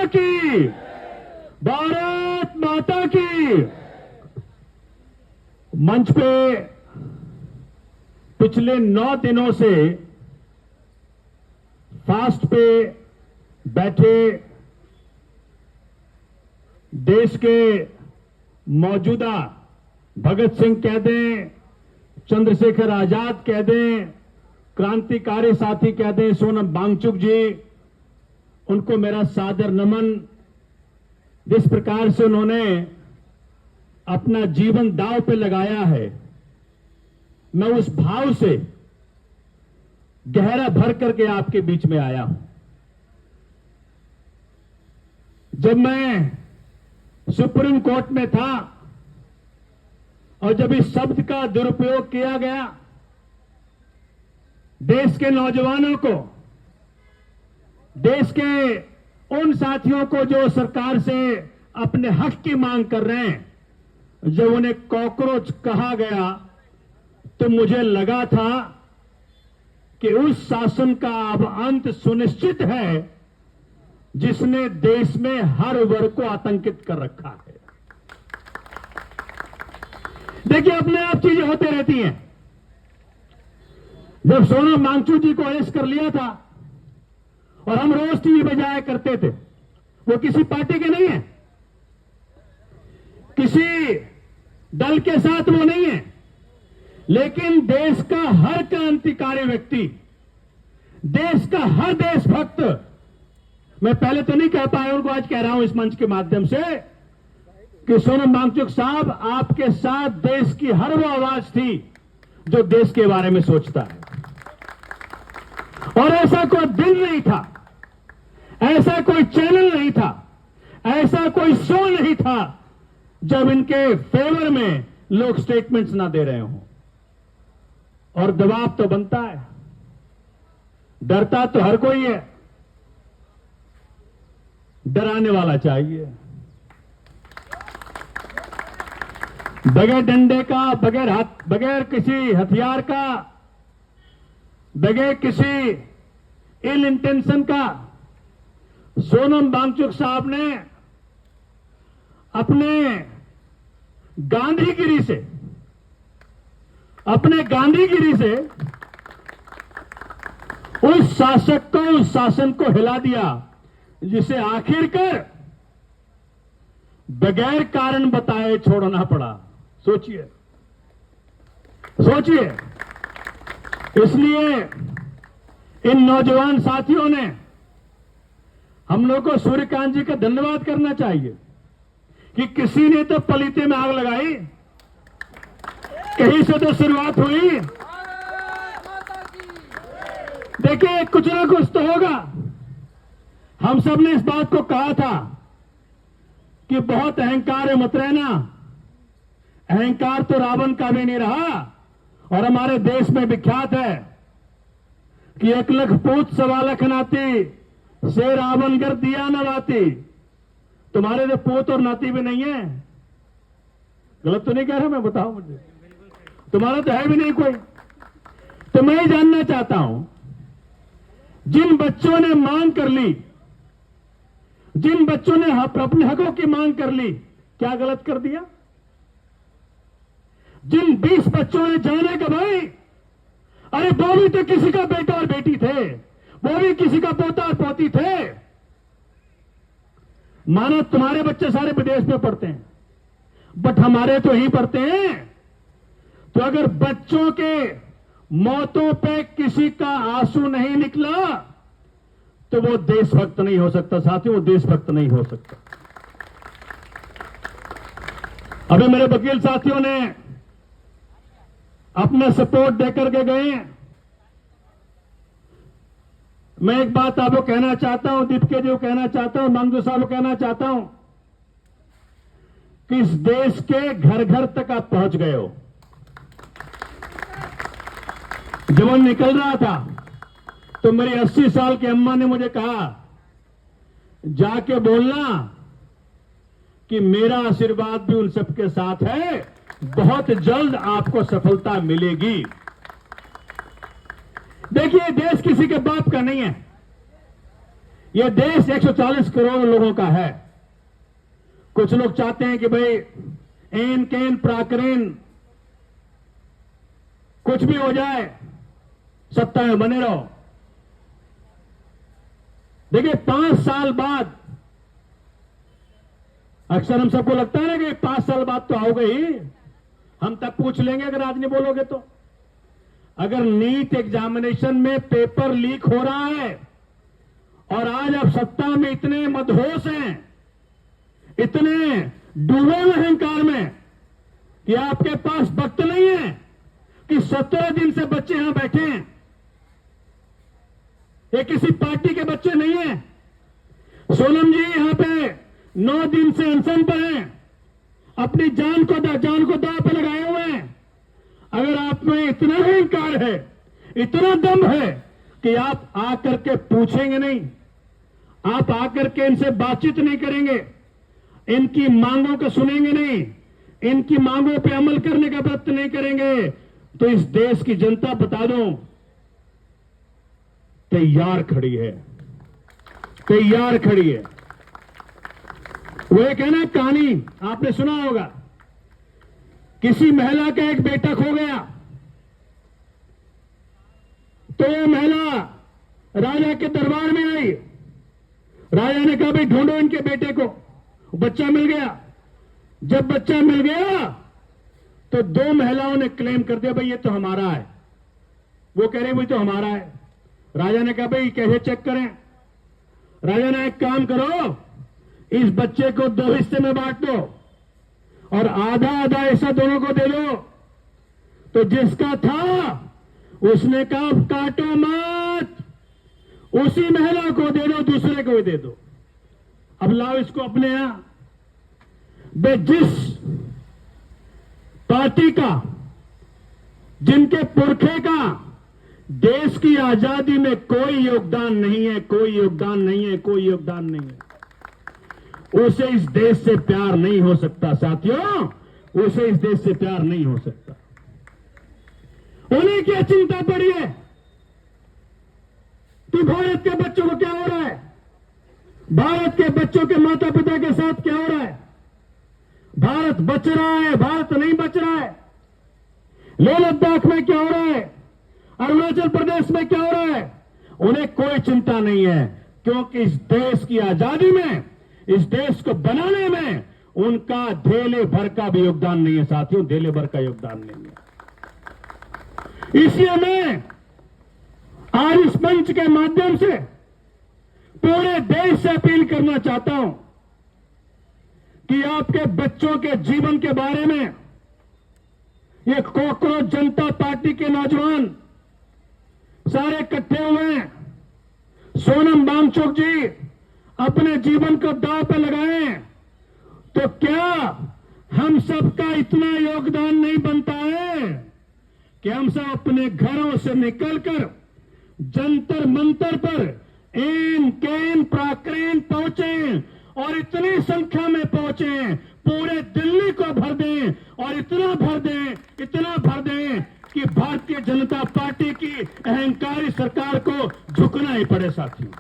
माता की, भारत माता की। मंच पे पिछले 9 दिनों से फास्ट पे बैठे देश के मौजूदा भगत सिंह कह दें, चंद्रशेखर आजाद कह दें, क्रांतिकारी साथी कह दें, सोनम वांगचुक जी, उनको मेरा सादर नमन। जिस प्रकार से उन्होंने अपना जीवन दांव पे लगाया है, मैं उस भाव से गहरा भर करके आपके बीच में आया हूं। जब मैं सुप्रीम कोर्ट में था और जब इस शब्द का दुरुपयोग किया गया, देश के नौजवानों को, देश के उन साथियों को जो सरकार से अपने हक की मांग कर रहे हैं, जब उन्हें कॉकरोच कहा गया, तो मुझे लगा था कि उस शासन का अब अंत सुनिश्चित है जिसने देश में हर वर्ग को आतंकित कर रखा है। देखिए, अपने आप चीजें होती रहती हैं। जब सोनम वांगचुक जी को अरेस्ट कर लिया था और हम रोज टीवी पे जाया करते थे, वो किसी पार्टी के नहीं है, किसी दल के साथ वो नहीं है, लेकिन देश का हर क्रांतिकारी व्यक्ति, देश का हर देशभक्त, मैं पहले तो नहीं कह पाया, उनको आज कह रहा हूं इस मंच के माध्यम से कि सोनम वांगचुक साहब, आपके साथ देश की हर वो आवाज थी जो देश के बारे में सोचता है। और ऐसा कोई दिन नहीं था, ऐसा कोई चैनल नहीं था, ऐसा कोई शो नहीं था जब इनके फेवर में लोग स्टेटमेंट्स ना दे रहे हों। और दबाव तो बनता है, डरता तो हर कोई है, डराने वाला चाहिए। बगैर डंडे का, बगैर किसी हथियार का, बगैर किसी इल इंटेंशन का, सोनम वांगचुक साहब ने अपने गांधीगिरी से, उस शासक को, उस शासन को हिला दिया जिसे आखिरकार बगैर कारण बताए छोड़ना पड़ा। सोचिए, इसलिए इन नौजवान साथियों ने हम लोग को सूर्यकांत जी का धन्यवाद करना चाहिए कि किसी ने तो पलीते में आग लगाई, कहीं से तो शुरुआत हुई। देखिए, कुछ ना कुछ तो होगा। हम सब ने इस बात को कहा था कि बहुत अहंकार है, मत रहना। अहंकार तो रावण का भी नहीं रहा, और हमारे देश में विख्यात है कि 1 लख पूत 1.25 लाख नाती, से रावण गर दिया न बाती। तुम्हारे तो पूत और नाती भी नहीं है। गलत तो नहीं कह रहा मैं, बताओ मुझे, तुम्हारा तो है भी नहीं कोई। तो मैं जानना चाहता हूं, जिन बच्चों ने मांग कर ली, जिन बच्चों ने अपने हकों की मांग कर ली, क्या गलत कर दिया? जिन 20 बच्चों ने जाने का भाई, अरे वो भी तो किसी का बेटा और बेटी थे, वो भी किसी का पोता और पोती थे। मानो तुम्हारे बच्चे सारे विदेश में पढ़ते हैं, बट हमारे तो यहीं पढ़ते हैं। तो अगर बच्चों के मौतों पे किसी का आंसू नहीं निकला तो वो देशभक्त नहीं हो सकता साथियों, वो देशभक्त नहीं हो सकता। अभी मेरे वकील साथियों ने अपना सपोर्ट देकर के गए। मैं एक बात आपको कहना चाहता हूं, दीपके जी को कहना चाहता हूं, मंगू साहब को कहना चाहता हूं कि इस देश के घर घर तक आप पहुंच गए हो। जब वो निकल रहा था तो मेरी 80 साल की अम्मा ने मुझे कहा, जाके बोलना कि मेरा आशीर्वाद भी उन सबके साथ है, बहुत जल्द आपको सफलता मिलेगी। देखिए, देश किसी के बाप का नहीं है, ये देश 140 करोड़ लोगों का है। कुछ लोग चाहते हैं कि भाई एन कैन प्राकरेन कुछ भी हो जाए, सत्ता में बने रहो। देखिए 5 साल बाद, अक्सर हम सबको लगता है ना कि 5 साल बाद तो आओगे ही, हम तक पूछ लेंगे अगर आज नहीं बोलोगे तो। अगर नीट एग्जामिनेशन में पेपर लीक हो रहा है और आज आप सत्ता में इतने मदहोश हैं, इतने डूबे हुए अहंकार में कि आपके पास वक्त नहीं है कि 17 दिन से बच्चे यहां बैठे हैं। ये किसी पार्टी के बच्चे नहीं है। सोनम जी यहां पे 9 दिन से अनशन पर हैं, अपनी जान को दांव पे लगाए हुए हैं। अगर आप में इतना अहंकार है, इतना दम है कि आप आकर के पूछेंगे नहीं, आप आकर के इनसे बातचीत नहीं करेंगे, इनकी मांगों को सुनेंगे नहीं, इनकी मांगों पे अमल करने का व्रत नहीं करेंगे, तो इस देश की जनता बता दो तैयार खड़ी है, तैयार खड़ी है। वो एक है ना कहानी, आपने सुना होगा, किसी महिला का एक बेटा खो गया, तो वो महिला राजा के दरबार में आई। राजा ने कहा भाई ढूंढो इनके बेटे को। बच्चा मिल गया। जब बच्चा मिल गया तो 2 महिलाओं ने क्लेम कर दिया भाई ये तो हमारा है। वो कह रहे भाई तो हमारा है। राजा ने कहा भाई कैसे चेक करें? राजा ने एक काम करो, इस बच्चे को 2 हिस्से में बांट दो और आधा आधा हिस्सा दोनों को दे दो। तो जिसका था उसने कहा काटो मत, उसी महिला को दे दो, दूसरे को भी दे दो। अब लाओ इसको अपने यहां। बे जिस पार्टी का, जिनके पुरखे का देश की आजादी में कोई योगदान नहीं है, कोई योगदान नहीं है, कोई योगदान नहीं है, उसे इस देश से प्यार नहीं हो सकता साथियों, उसे इस देश से प्यार नहीं हो सकता। उन्हें क्या चिंता पड़ी है कि भारत के बच्चों को क्या हो रहा है, भारत के बच्चों के माता पिता के साथ क्या हो रहा है, भारत बच रहा है, भारत नहीं बच रहा है, लेह लद्दाख में क्या हो रहा है, अरुणाचल प्रदेश में क्या हो रहा है, उन्हें कोई चिंता नहीं है। क्योंकि इस देश की आजादी में, इस देश को बनाने में उनका धेले भर का भी योगदान नहीं है साथियों, धेले भर का योगदान नहीं है। इसलिए मैं आज इस मंच के माध्यम से पूरे देश से अपील करना चाहता हूं कि आपके बच्चों के जीवन के बारे में ये कॉकरोच जनता पार्टी के नौजवान सारे इकट्ठे हुए हैं। सोनम वांगचुक जी अपने जीवन को दांव पे लगाएं, तो क्या हम सबका इतना योगदान नहीं बनता है कि हम सब अपने घरों से निकलकर जंतर मंतर पर एन कैन प्राक्रेन पहुंचे और इतनी संख्या में पहुंचे, पूरे दिल्ली को भर दें और इतना भर दें, इतना भर दें कि भारतीय जनता पार्टी की अहंकारी सरकार को झुकना ही पड़े साथियों।